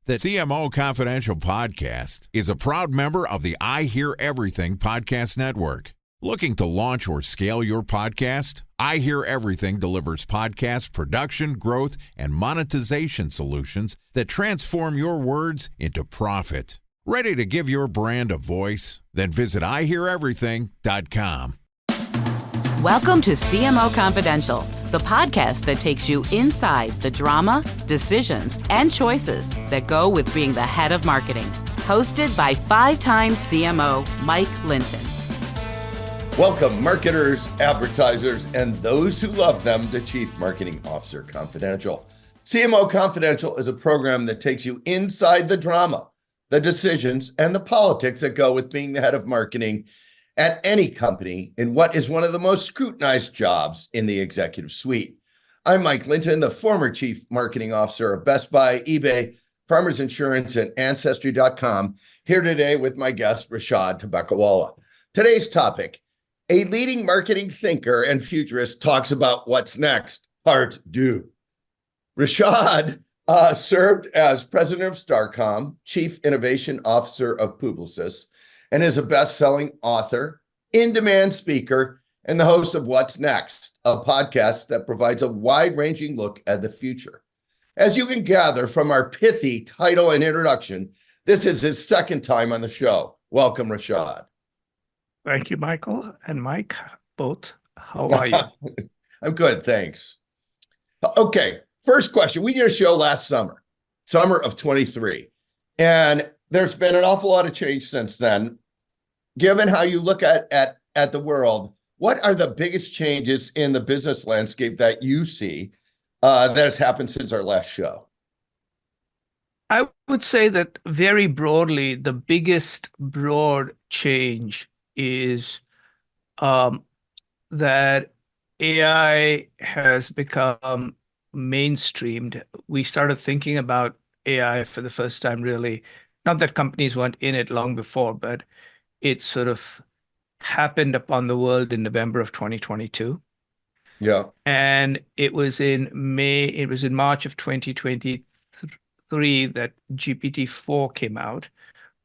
The CMO Confidential podcast is a proud member of the I Hear Everything podcast network. Looking to launch or scale your podcast? I Hear Everything delivers podcast production, growth, and monetization solutions that transform your words into profit. Ready to give your brand a voice? Then visit iheareverything.com. Welcome to CMO Confidential, the podcast that takes you inside the drama, decisions, and choices that go with being the head of marketing. Hosted by five-time CMO Mike Linton. Welcome, marketers, advertisers, and those who love them to Chief Marketing Officer Confidential. CMO Confidential is a program that takes you inside the drama, the decisions, and the politics that go with being the head of marketing at any company in what is one of the most scrutinized jobs in the executive suite. I'm Mike Linton, the former Chief Marketing Officer of Best Buy, eBay, Farmers Insurance, and Ancestry.com, here today with my guest, Rishad Tobaccowala. Today's topic, a leading marketing thinker and futurist talks about what's next, part two. Rishad served as president of Starcom, Chief Innovation Officer of Publicis, and is a best-selling author, in-demand speaker, and the host of What's Next, a podcast that provides a wide-ranging look at the future. As you can gather from our pithy title and introduction, this is his second time on the show. Welcome, Rishad. Thank you, Michael and Mike, both. How are you? I'm good, thanks. Okay, first question. We did a show last summer of 23, and there's been an awful lot of change since then. Given how you look at the world, what are the biggest changes in the business landscape that you see that has happened since our last show? I would say that very broadly, the biggest broad change is that AI has become mainstreamed. We started thinking about AI for the first time, really. Not that companies weren't in it long before, but it sort of happened upon the world in November of 2022. Yeah. And it was in March of 2023 that GPT-4 came out,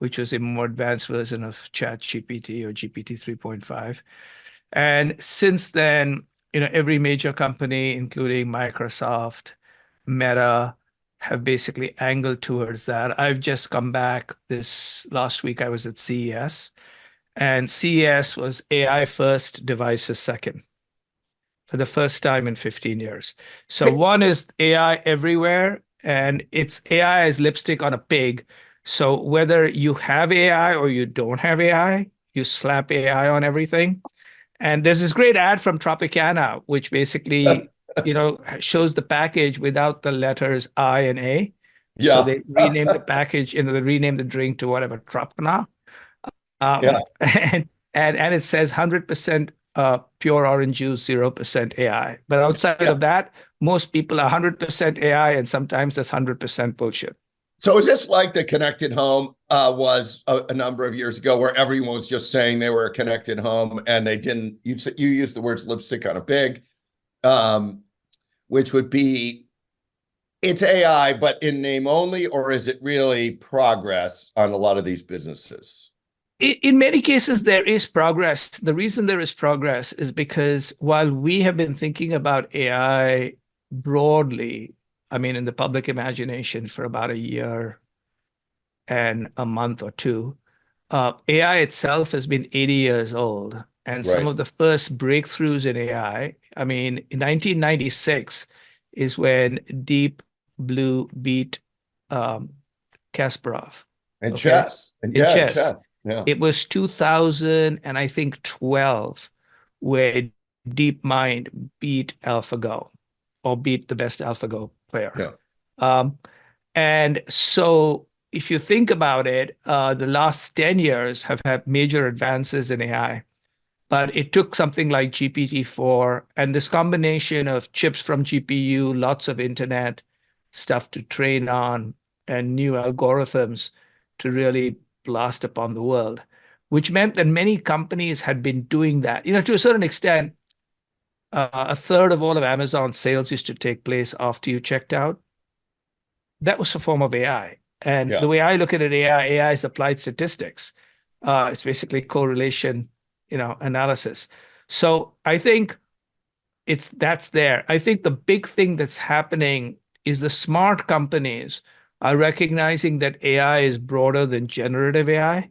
which was a more advanced version of ChatGPT or GPT 3.5. And since then, every major company, including Microsoft, Meta, have basically angled towards that. I've just come back this last week. I was at CES, and CES was AI first, devices second, for the first time in 15 years. So one is AI everywhere, and it's AI as lipstick on a pig. So whether you have AI or you don't have AI, you slap AI on everything. And there's this great ad from Tropicana, which basically shows the package without the letters I and A. Yeah. So they renamed the package, they renamed the drink to whatever, Tropicana. And it says 100% pure orange juice, 0% AI. But outside of that, most people are 100% AI, and sometimes that's 100% bullshit. So is this like the connected home was a number of years ago, where everyone was just saying they were a connected home and they didn't, you used the words lipstick on a pig, which would be, it's AI, but in name only, or is it really progress on a lot of these businesses? In many cases, there is progress. The reason there is progress is because while we have been thinking about AI broadly, in the public imagination for about a year and a month or two, AI itself has been 80 years old. And some of the first breakthroughs in AI, in 1996 is when Deep Blue beat Kasparov. And chess. In chess. Yeah. It was 2012 where DeepMind beat AlphaGo, or beat the best AlphaGo player. Yeah. And so if you think about it, the last 10 years have had major advances in AI. But it took something like GPT-4 and this combination of chips from GPU, lots of internet stuff to train on, and new algorithms to really blast upon the world, which meant that many companies had been doing that. To a certain extent, a third of all of Amazon's sales used to take place after you checked out. That was a form of AI. And Yeah. the way I look at it, AI is applied statistics. It's basically correlation, analysis. So I think that's there. I think the big thing that's happening is the smart companies are recognizing that AI is broader than generative AI.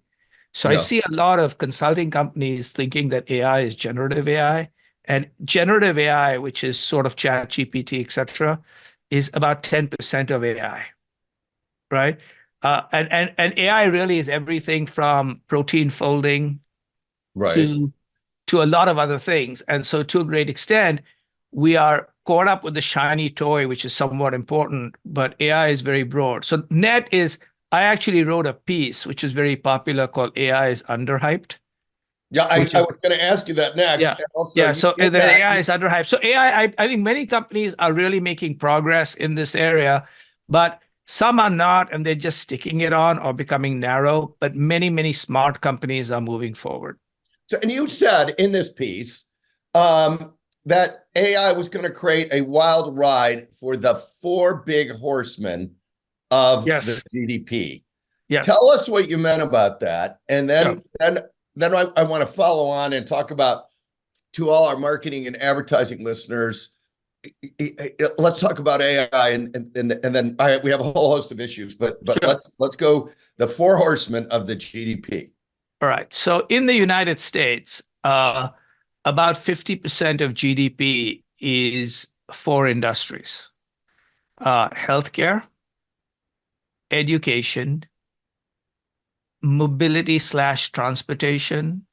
So I Yeah. see a lot of consulting companies thinking that AI is generative AI, and generative AI, which is sort of chat, GPT, et cetera, is about 10% of AI, right? And AI really is everything from protein folding Right. to a lot of other things. And so to a great extent, we are caught up with the shiny toy, which is somewhat important, but AI is very broad. So net is, I actually wrote a piece, which is very popular, called AI is Underhyped. Yeah, I Which is, was going to ask you that next. yeah. And also, Yeah. you So did the that. AI is underhyped. So AI, I think many companies are really making progress in this area, but some are not, and they're just sticking it on or becoming narrow. But many, many smart companies are moving forward. So, and you said in this piece that AI was going to create a wild ride for the four big horsemen of the Yes. GDP. Yes. Tell us what you meant about that, and Yeah. then I want to follow on and talk about, to all our marketing and advertising listeners, let's talk about AI, and then we have a whole host of issues, but Sure. let's go the four horsemen of the GDP. All right. So in the United States, about 50% of GDP is four industries: healthcare, education, mobility/transportation,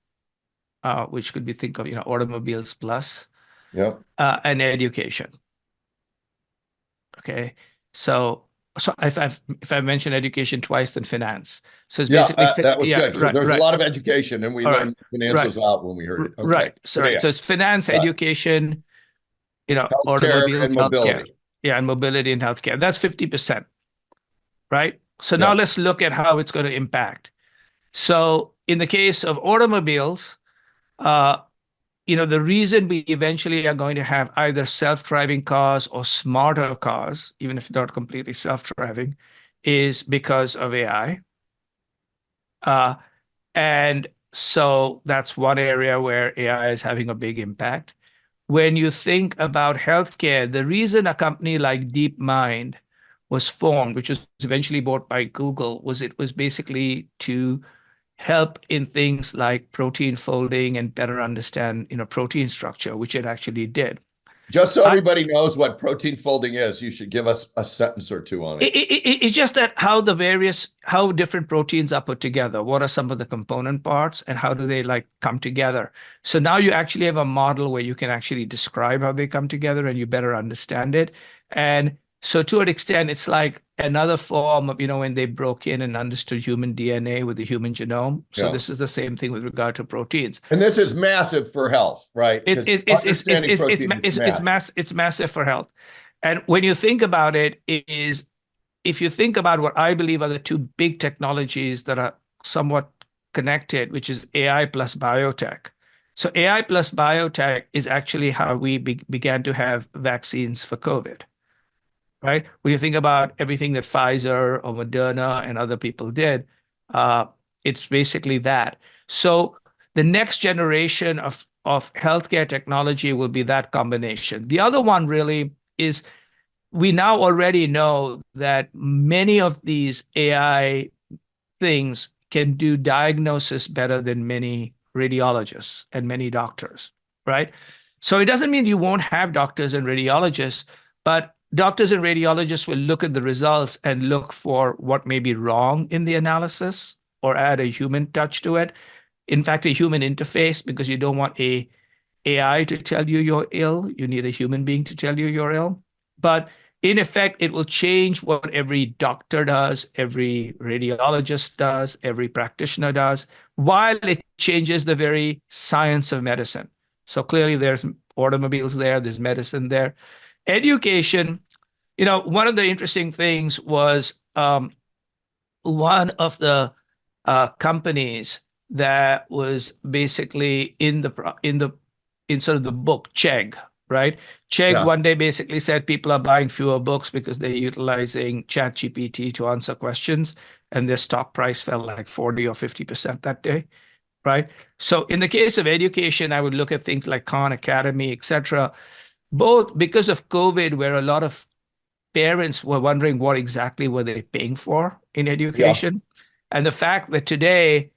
which could be think of, automobiles plus, Yep. and education. Okay. So if I mentioned education twice, then finance. So it's Yeah, basically that was yeah, good. right, There's a right. lot of education, and we All learned right, financials out when we heard it. Okay. right. So Yeah. so it's finance, Yeah. education, Healthcare automobiles, and healthcare. mobility. Yeah, and mobility and healthcare. That's 50%, right? So now Yeah. let's look at how it's going to impact. So in the case of automobiles, the reason we eventually are going to have either self-driving cars or smarter cars, even if not completely self-driving, is because of AI. And so that's one area where AI is having a big impact. When you think about healthcare, the reason a company like DeepMind was formed, which was eventually bought by Google, was it was basically to help in things like protein folding and better understand, protein structure, which it actually did. Just so everybody knows what protein folding is, you should give us a sentence or two on it. It's just that how different proteins are put together. What are some of the component parts, and how do they come together? So now you actually have a model where you can actually describe how they come together, and you better understand it. And so to an extent, it's like another form of, when they broke in and understood human DNA with the human genome. So Yeah. this is the same thing with regard to proteins. And this is massive for health, right? It's massive for health. And when you think about it, if you think about what I believe are the two big technologies that are somewhat connected, which is AI plus biotech. So AI plus biotech is actually how we began to have vaccines for COVID, right? When you think about everything that Pfizer or Moderna and other people did, it's basically that. So the next generation of healthcare technology will be that combination. The other one really is, we now already know that many of these AI things can do diagnosis better than many radiologists and many doctors, right? So it doesn't mean you won't have doctors and radiologists, but doctors and radiologists will look at the results and look for what may be wrong in the analysis or add a human touch to it. In fact, a human interface, because you don't want a AI to tell you you're ill. You need a human being to tell you you're ill. But in effect, it will change what every doctor does, every radiologist does, every practitioner does, while it changes the very science of medicine. So clearly there's automobiles there, there's medicine there. Education, one of the interesting things was one of the companies that was basically in sort of the book Chegg, right? Chegg Yeah. one day basically said people are buying fewer books because they're utilizing ChatGPT to answer questions, and their stock price fell like 40 or 50% that day, right? So in the case of education, I would look at things like Khan Academy, etc., both because of COVID, where a lot of parents were wondering what exactly were they paying for in Yeah. education, and the fact that today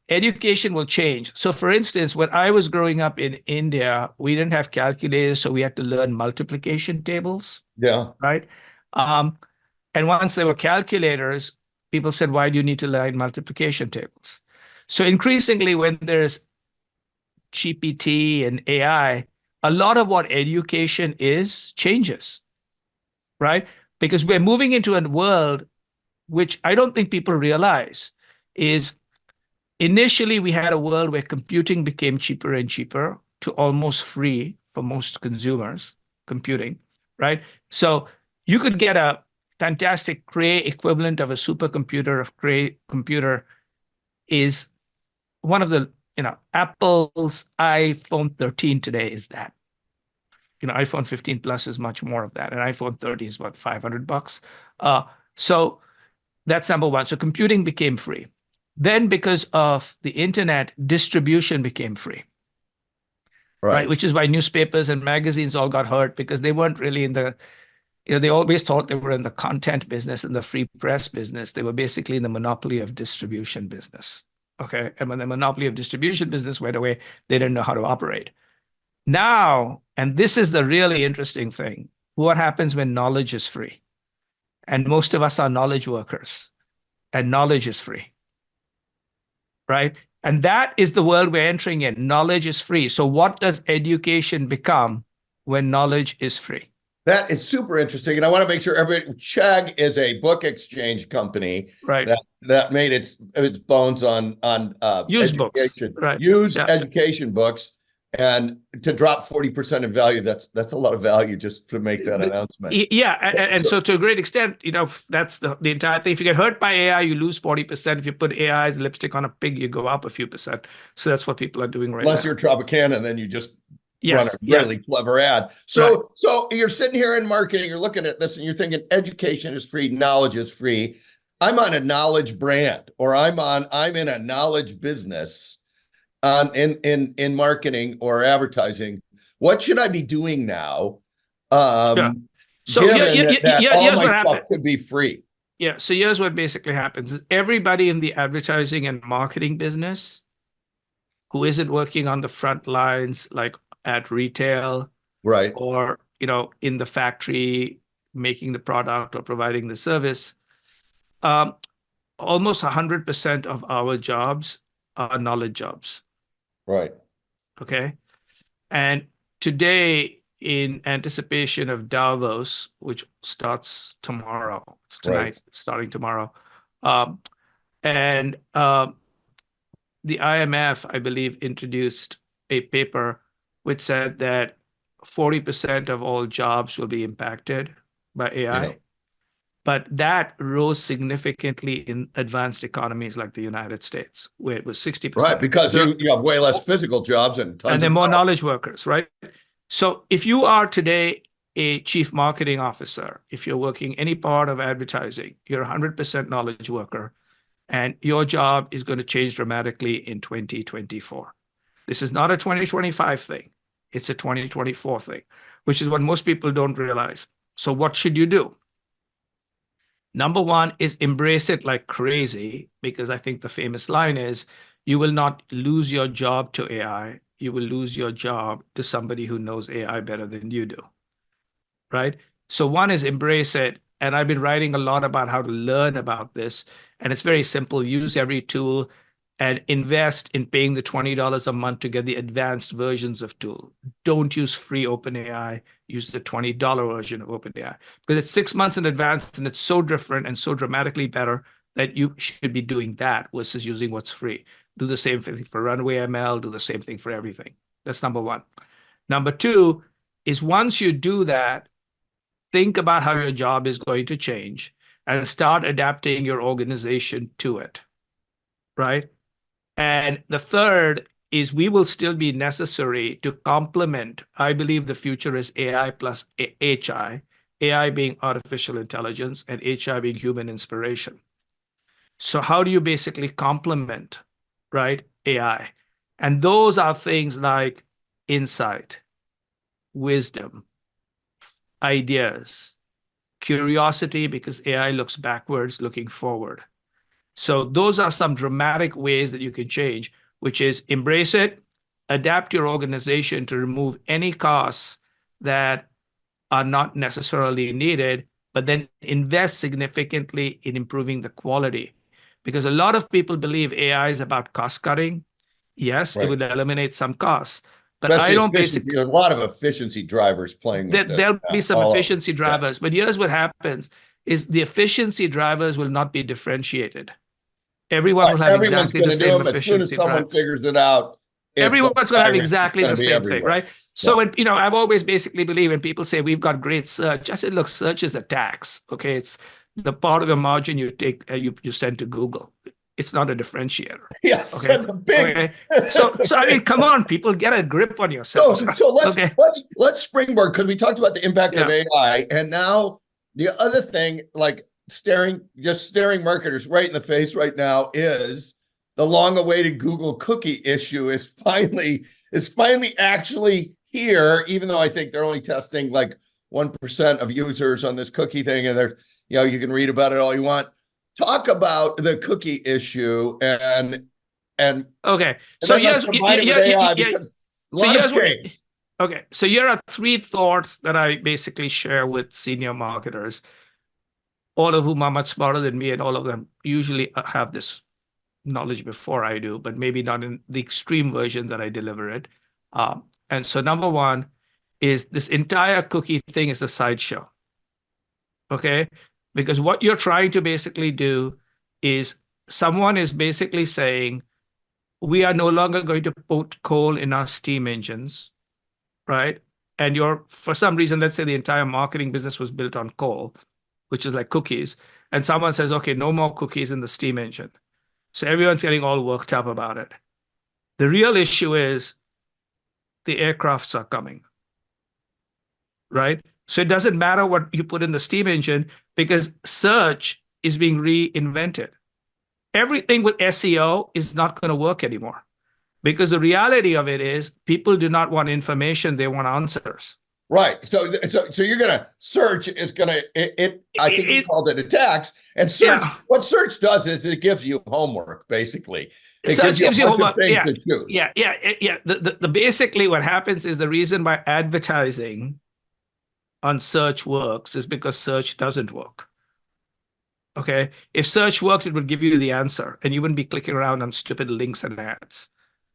education will change. So, for instance, when I was growing up in India, we didn't have calculators, so we had to learn multiplication tables, Yeah. right? Um, and once there were calculators, people said, "Why do you need to learn multiplication tables?" So, increasingly, when there's GPT and AI, a lot of what education is changes, right? Because we're moving into a world which I don't think people realize is initially we had a world where computing became cheaper and cheaper to almost free for most consumers, computing, right? So you could get a fantastic Cray equivalent of a supercomputer of Cray computer is one of the, Apple's iPhone 13 today is that. iPhone 15 Plus is much more of that. And iPhone 30 is what, $500? So that's number one. So computing became free. Then because of the internet, distribution became free, right? Which is why newspapers and magazines all got hurt because they weren't really in the, they always thought they were in the content business and the free press business. They were basically in the monopoly of distribution business. Okay. And when the monopoly of distribution business went away, they didn't know how to operate. Now, and this is the really interesting thing, what happens when knowledge is free? And most of us are knowledge workers, and knowledge is free, right? And that is the world we're entering in. Knowledge is free. So what does education become when knowledge is free? That is super interesting. And I want to make sure Chegg is a book exchange company Right. that made its bones on used education, books, right? Used education books. And to drop 40% in value, that's a lot of value just to make that announcement. Yeah. And so to a great extent, that's the entire thing. If you get hurt by AI, you lose 40%. If you put AI as lipstick on a pig, you go up a few percent. So that's what people are doing right now. Unless you're Tropicana, then you just run a really clever ad. So you're sitting here in marketing, you're looking at this and you're thinking education is free, knowledge is free. I'm on a knowledge brand, or I'm in a knowledge business. In marketing or advertising, what should I be doing now? So all my stuff could be free. Yeah. So here's what basically happens: is everybody in the advertising and marketing business who isn't working on the front lines, like at retail, right, or in the factory making the product or providing the service, almost 100% of our jobs are knowledge jobs. Right. Okay. And today, in anticipation of Davos, which starts tomorrow, it's tonight, starting tomorrow, and the IMF, I believe, introduced a paper which said that 40% of all jobs will be impacted by AI. Yeah. But that rose significantly in advanced economies like the United States, where it was 60%. Right, because you have way less physical jobs and they're more knowledge workers, right? So if you are today a chief marketing officer, if you're working any part of advertising, you're 100% knowledge worker, and your job is going to change dramatically in 2024. This is not a 2025 thing. It's a 2024 thing, which is what most people don't realize. So what should you do? Number one is embrace it like crazy, because I think the famous line is, you will not lose your job to AI. You will lose your job to somebody who knows AI better than you do, right? So one is embrace it. And I've been writing a lot about how to learn about this. And it's very simple. Use every tool and invest in paying the $20 a month to get the advanced versions of tool. Don't use free OpenAI. Use the $20 version of OpenAI, because it's 6 months in advance and it's so different and so dramatically better that you should be doing that versus using what's free. Do the same thing for Runway ML, do the same thing for everything. That's number one. Number two is, once you do that, think about how your job is going to change and start adapting your organization to it, right? And the third is we will still be necessary to complement. I believe the future is AI plus HI, AI being artificial intelligence and HI being human inspiration. So how do you basically complement, right, AI? And those are things like insight, wisdom, ideas, curiosity, because AI looks backwards, looking forward. So those are some dramatic ways that you can change, which is embrace it, adapt your organization to remove any costs that are not necessarily needed, but then invest significantly in improving the quality. Because a lot of people believe AI is about cost cutting. Yes, it Right. will eliminate some costs, but Especially I don't efficiency. There's a lot of efficiency drivers playing with this. there'll be some all over. efficiency drivers, but here's what happens is the efficiency drivers will not be differentiated. Everyone will have Everyone's exactly going the to do same them. As soon as efficiency someone drivers. figures it out, Everyone's going to have exactly the same thing, right? So Yeah. when, I've always basically believed when people say we've got great search, I said, look, search is a tax. Okay, it's the part of the margin you take, you send to Google. It's not a differentiator. Yes, Okay. that's a big. Okay. So I mean, come on, people, get a grip on yourselves. So Okay. let's springboard, because we talked about the impact of Yeah. AI, and now the other thing, like staring marketers right in the face right now, is the long-awaited Google cookie issue is finally actually here, even though I think they're only testing like 1% of users on this cookie thing, and they're, you can read about it all you want. Talk about the cookie issue and okay. so So here's AI, because a lot of change. Okay, so here are three thoughts that I basically share with senior marketers, all of whom are much smarter than me, and all of them usually have this knowledge before I do, but maybe not in the extreme version that I deliver it. And so number one is this entire cookie thing is a sideshow. Okay? Because what you're trying to basically do is someone is basically saying, we are no longer going to put coal in our steam engines, right? And for some reason, let's say the entire marketing business was built on coal, which is like cookies. And someone says, okay, no more cookies in the steam engine. So everyone's getting all worked up about it. The real issue is the aircrafts are coming, right? So it doesn't matter what you put in the steam engine, because search is being reinvented. Everything with SEO is not going to work anymore, because the reality of it is people do not want information, they want answers. Right. So you're gonna search. It's gonna I think you called it a tax. And search. Yeah. What search does is it gives you homework. Basically, search gives you homework. Yeah. To choose. Yeah. The basically what happens is the reason why advertising on search works is because search doesn't work. Okay. If search worked, it would give you the answer, and you wouldn't be clicking around on stupid links and ads.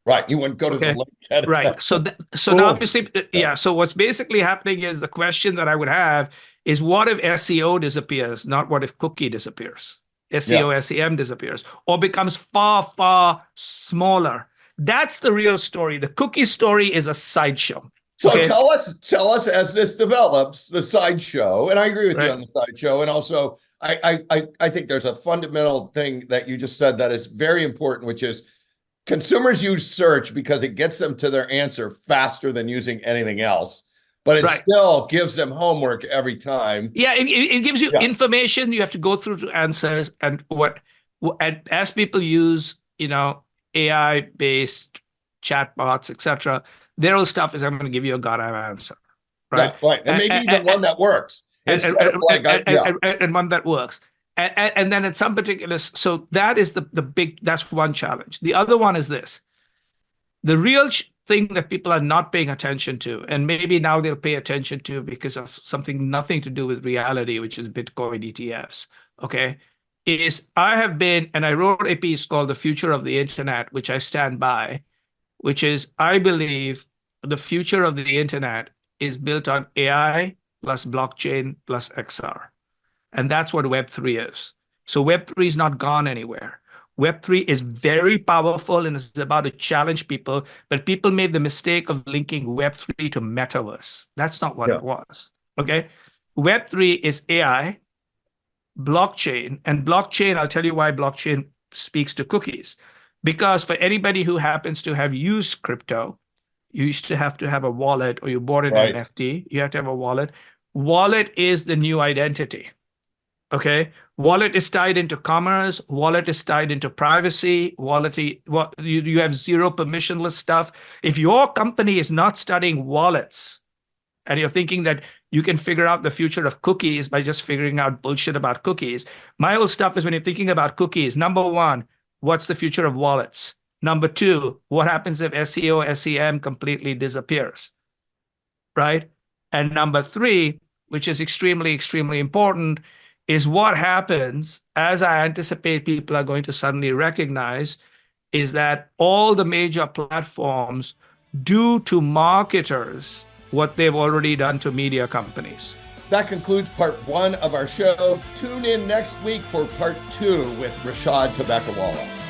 Right. You wouldn't go to the link. Right. So now obviously, so what's basically happening is the question that I would have is, what if SEO disappears, not what if cookie disappears? SEO, SEM disappears, or becomes far, far smaller. That's the real story. The cookie story is a sideshow. So tell us as this develops, the sideshow, and I agree with you on the sideshow. And also, I think there's a fundamental thing that you just said that is very important, which is, consumers use search because it gets them to their answer faster than using anything else, but it still gives them homework every time. Yeah, it gives you information you have to go through to answers, and as people use, AI-based chatbots, etc., their old stuff is, I'm going to give you a goddamn answer, right? Yeah, right, and maybe even one that works, and one that works. And then in some particular, so that is the big, that's one challenge. The other one is this. The real thing that people are not paying attention to, and maybe now they'll pay attention to because of something nothing to do with reality, which is Bitcoin ETFs, okay, is I wrote a piece called The Future of the Internet, which I stand by, which is, I believe the future of the internet is built on AI plus blockchain plus XR. And that's what Web3 is. So Web3 is not gone anywhere. Web3 is very powerful and it's about to challenge people, but people made the mistake of linking Web3 to metaverse. That's not what it was, okay? Web3 is AI, blockchain, and blockchain, I'll tell you why blockchain speaks to cookies. Because for anybody who happens to have used crypto, you used to have a wallet, or you bought an Right. NFT, you have to have a wallet. Wallet is the new identity. Okay. Wallet is tied into commerce. Wallet is tied into privacy. You have zero permissionless stuff. If your company is not studying wallets, and you're thinking that you can figure out the future of cookies by just figuring out bullshit about cookies, my whole stuff is, when you're thinking about cookies, number one, what's the future of wallets? Number two, what happens if SEO, SEM completely disappears, right? And number three, which is extremely, extremely important, is what happens, as I anticipate people are going to suddenly recognize, is that all the major platforms do to marketers what they've already done to media companies. That concludes part 1 of our show. Tune in next week for part 2 with Rishad Tobaccowala.